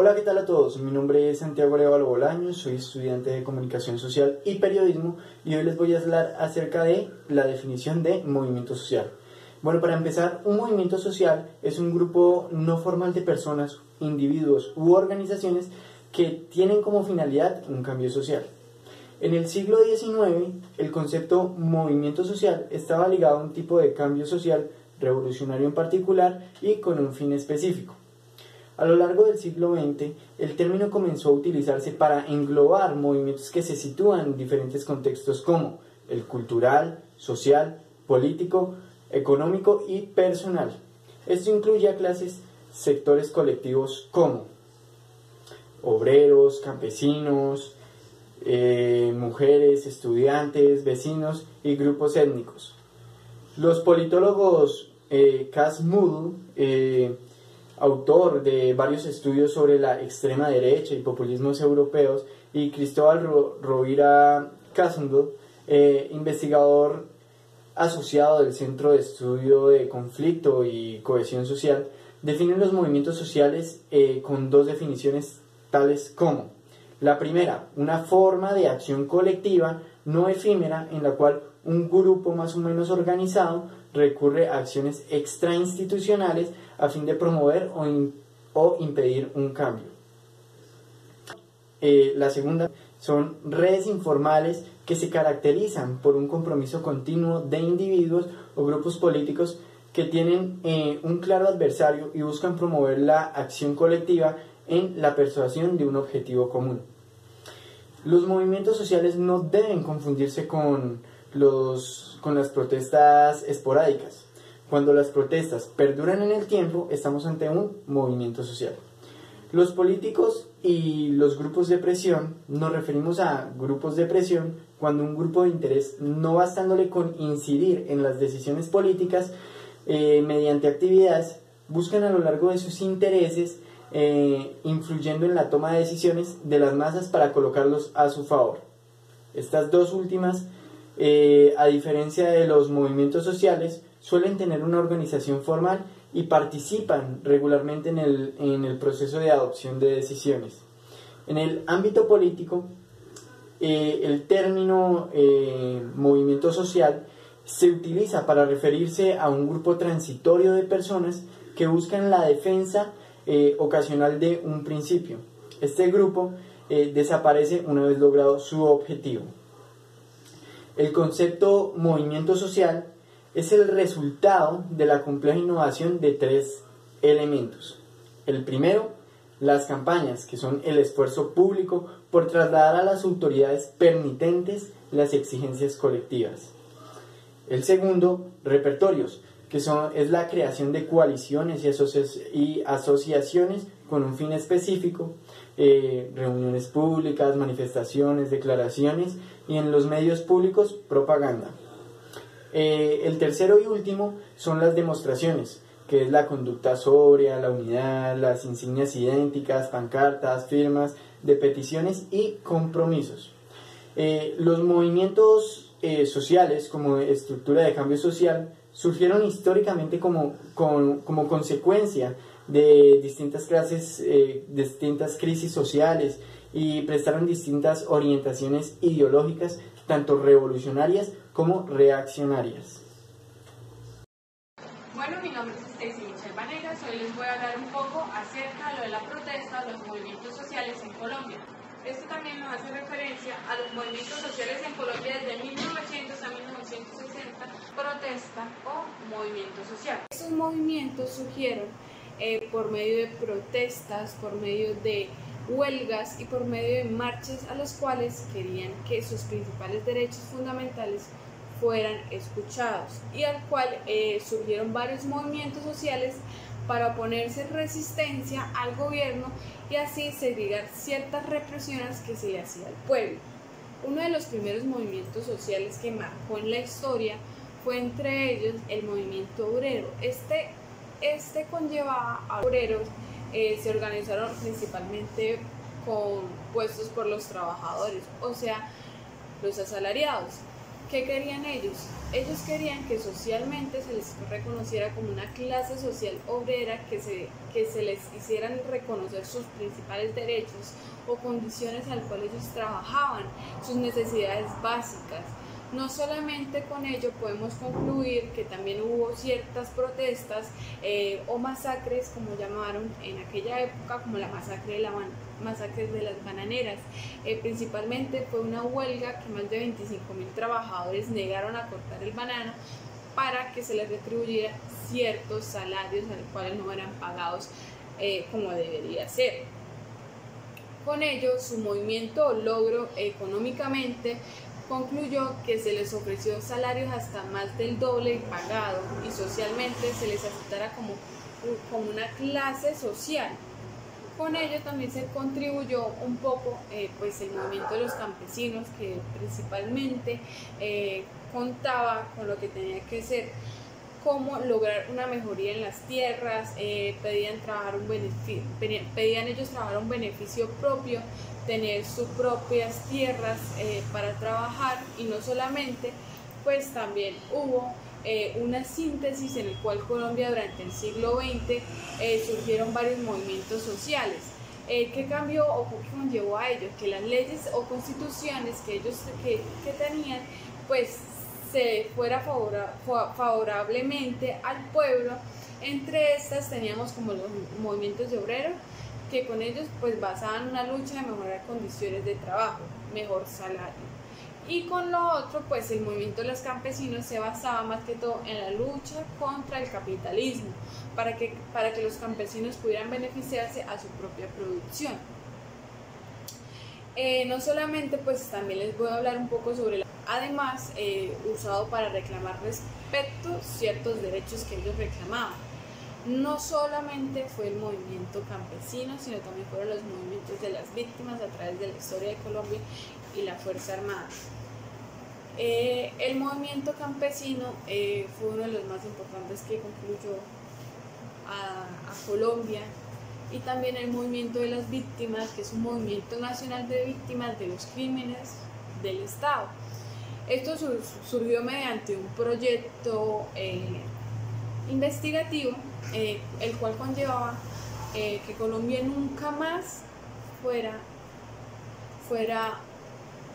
Hola, ¿qué tal a todos? Mi nombre es Santiago Arevalo Bolaños, soy estudiante de Comunicación Social y Periodismo y hoy les voy a hablar acerca de la definición de movimiento social. Bueno, para empezar, un movimiento social es un grupo no formal de personas, individuos u organizaciones que tienen como finalidad un cambio social. En el siglo XIX, el concepto movimiento social estaba ligado a un tipo de cambio social revolucionario en particular y con un fin específico. A lo largo del siglo XX, el término comenzó a utilizarse para englobar movimientos que se sitúan en diferentes contextos como el cultural, social, político, económico y personal. Esto incluye a clases, sectores colectivos como obreros, campesinos, mujeres, estudiantes, vecinos y grupos étnicos. Los politólogos Cas Mudde, autor de varios estudios sobre la extrema derecha y populismos europeos, y Cristóbal Rovira Casongo, investigador asociado del Centro de Estudio de Conflicto y Cohesión Social, definen los movimientos sociales con dos definiciones tales como: la primera, una forma de acción colectiva no efímera en la cual un grupo más o menos organizado recurre a acciones extrainstitucionales a fin de promover o impedir un cambio. La segunda son redes informales que se caracterizan por un compromiso continuo de individuos o grupos políticos que tienen un claro adversario y buscan promover la acción colectiva en la persuasión de un objetivo común. Los movimientos sociales no deben confundirse con las protestas esporádicas. Cuando las protestas perduran en el tiempo, estamos ante un movimiento social. Los políticos y los grupos de presión, nos referimos a grupos de presión cuando un grupo de interés, no bastándole con incidir en las decisiones políticas mediante actividades, buscan a lo largo de sus intereses influyendo en la toma de decisiones de las masas para colocarlos a su favor. Estas dos últimas, a diferencia de los movimientos sociales, suelen tener una organización formal y participan regularmente en el proceso de adopción de decisiones. En el ámbito político, el término movimiento social se utiliza para referirse a un grupo transitorio de personas que buscan la defensa ocasional de un principio. Este grupo desaparece una vez logrado su objetivo. El concepto movimiento social es el resultado de la compleja innovación de tres elementos. El primero, las campañas, que son el esfuerzo público por trasladar a las autoridades permitentes las exigencias colectivas. El segundo, repertorios, que es la creación de coaliciones y asociaciones con un fin específico, reuniones públicas, manifestaciones, declaraciones y en los medios públicos, propaganda. El tercero y último son las demostraciones, que es la conducta sobria, la unidad, las insignias idénticas, pancartas, firmas de peticiones y compromisos. Los movimientos sociales como estructura de cambio social surgieron históricamente como consecuencia de distintas crisis sociales y prestaron distintas orientaciones ideológicas, tanto revolucionarias como reaccionarias. Bueno, mi nombre es Stacy Michelle Vanegas. Hoy les voy a hablar un poco acerca de lo de la protesta de los movimientos sociales en Colombia. Esto también nos hace referencia a los movimientos sociales en Colombia desde 1900 a 1960, protesta o movimiento social. Estos movimientos surgieron por medio de protestas, por medio de huelgas y por medio de marchas a las cuales querían que sus principales derechos fundamentales fueran escuchados, y al cual surgieron varios movimientos sociales para oponerse resistencia al gobierno y así segregar ciertas represiones que se le hacía al pueblo. Uno de los primeros movimientos sociales que marcó en la historia fue entre ellos el movimiento obrero. Este conllevaba a obreros, se organizaron principalmente compuestos por los trabajadores, o sea, los asalariados. ¿Qué querían ellos? Ellos querían que socialmente se les reconociera como una clase social obrera, que se les hicieran reconocer sus principales derechos o condiciones al cual ellos trabajaban, sus necesidades básicas. No solamente con ello podemos concluir que también hubo ciertas protestas o masacres, como llamaron en aquella época, como la masacre de las bananeras. Principalmente fue una huelga que más de 25.000 trabajadores negaron a cortar el banano para que se les retribuyera ciertos salarios a los cuales no eran pagados como debería ser. Con ello, su movimiento o logro económicamente concluyó que se les ofreció salarios hasta más del doble pagado y socialmente se les aceptara como una clase social. Con ello también se contribuyó un poco pues el movimiento de los campesinos, que principalmente contaba con lo que tenía que ser cómo lograr una mejoría en las tierras, pedían ellos trabajar un beneficio propio, tener sus propias tierras para trabajar, y no solamente, pues también hubo una síntesis en el cual Colombia durante el siglo XX surgieron varios movimientos sociales. ¿Qué cambió o qué conllevó a ello? Que las leyes o constituciones que ellos que tenían, pues se fuera favorablemente al pueblo. Entre estas teníamos como los movimientos de obreros, que con ellos pues basaban una lucha de mejorar condiciones de trabajo, mejor salario. Y con lo otro, pues el movimiento de los campesinos se basaba más que todo en la lucha contra el capitalismo, para que los campesinos pudieran beneficiarse a su propia producción. No solamente, pues también les voy a hablar un poco sobre además usado para reclamar respecto ciertos derechos que ellos reclamaban. No solamente fue el movimiento campesino, sino también fueron los movimientos de las víctimas a través de la historia de Colombia y la Fuerza Armada. El movimiento campesino fue uno de los más importantes que concluyó a Colombia, y también el movimiento de las víctimas, que es un movimiento nacional de víctimas de los crímenes del Estado. Esto surgió mediante un proyecto investigativo, el cual conllevaba que Colombia nunca más fuera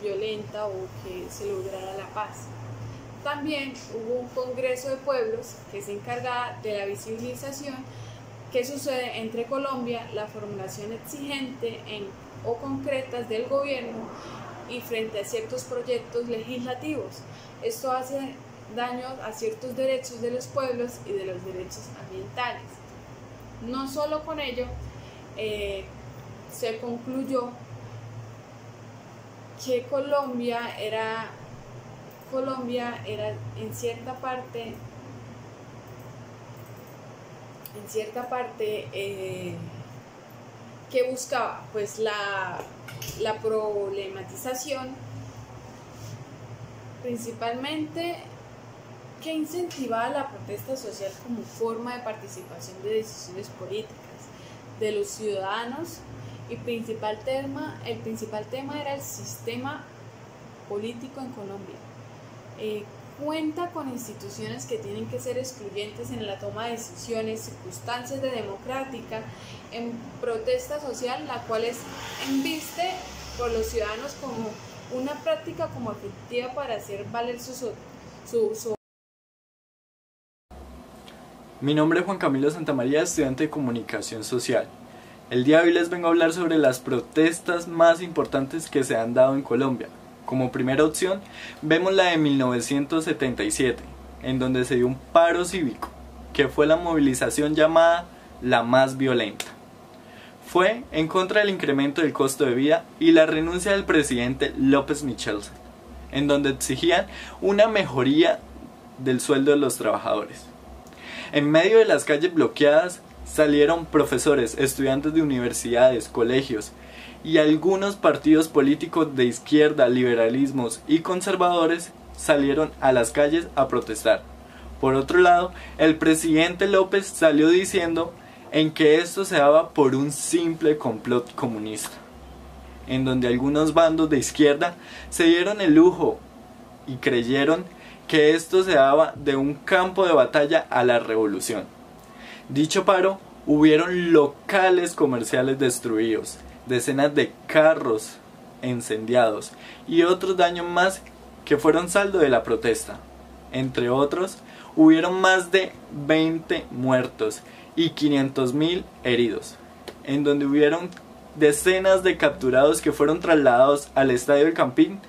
violenta o que se lograra la paz. También hubo un Congreso de Pueblos que se encargaba de la visibilización que sucede entre Colombia, la formulación exigente o concretas del gobierno y frente a ciertos proyectos legislativos. Esto hace daño a ciertos derechos de los pueblos y de los derechos ambientales. No solo con ello, se concluyó que Colombia era en cierta parte que buscaba pues la problematización, principalmente que incentivaba la protesta social como forma de participación de decisiones políticas de los ciudadanos, y el principal tema era el sistema político en Colombia. Cuenta con instituciones que tienen que ser excluyentes en la toma de decisiones, circunstancias de democrática, en protesta social, la cual es embiste por los ciudadanos como una práctica como efectiva para hacer valer su. Mi nombre es Juan Camilo Santamaría, estudiante de Comunicación Social. El día de hoy les vengo a hablar sobre las protestas más importantes que se han dado en Colombia. Como primera opción, vemos la de 1977, en donde se dio un paro cívico, que fue la movilización llamada la más violenta. Fue en contra del incremento del costo de vida y la renuncia del presidente López Michelsen, en donde exigían una mejoría del sueldo de los trabajadores. En medio de las calles bloqueadas salieron profesores, estudiantes de universidades, colegios y algunos partidos políticos de izquierda, liberalismos y conservadores salieron a las calles a protestar. Por otro lado, el presidente López salió diciendo en que esto se daba por un simple complot comunista, en donde algunos bandos de izquierda se dieron el lujo y creyeron que esto se daba de un campo de batalla a la revolución. Dicho paro, hubieron locales comerciales destruidos, decenas de carros incendiados y otros daños más que fueron saldo de la protesta. Entre otros, hubieron más de 20 muertos y 500.000 heridos, en donde hubieron decenas de capturados que fueron trasladados al Estadio del Campín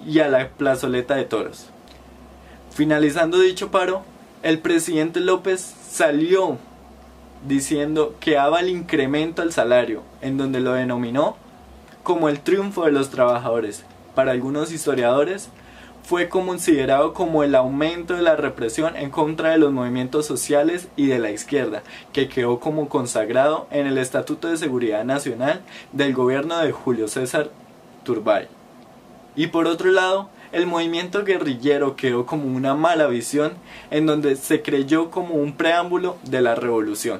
y a la plazoleta de toros. Finalizando dicho paro, el presidente López salió diciendo que daba el incremento al salario, en donde lo denominó como el triunfo de los trabajadores. Para algunos historiadores, fue considerado como el aumento de la represión en contra de los movimientos sociales y de la izquierda, que quedó como consagrado en el Estatuto de Seguridad Nacional del gobierno de Julio César Turbay. Y por otro lado, el movimiento guerrillero quedó como una mala visión, en donde se creyó como un preámbulo de la revolución.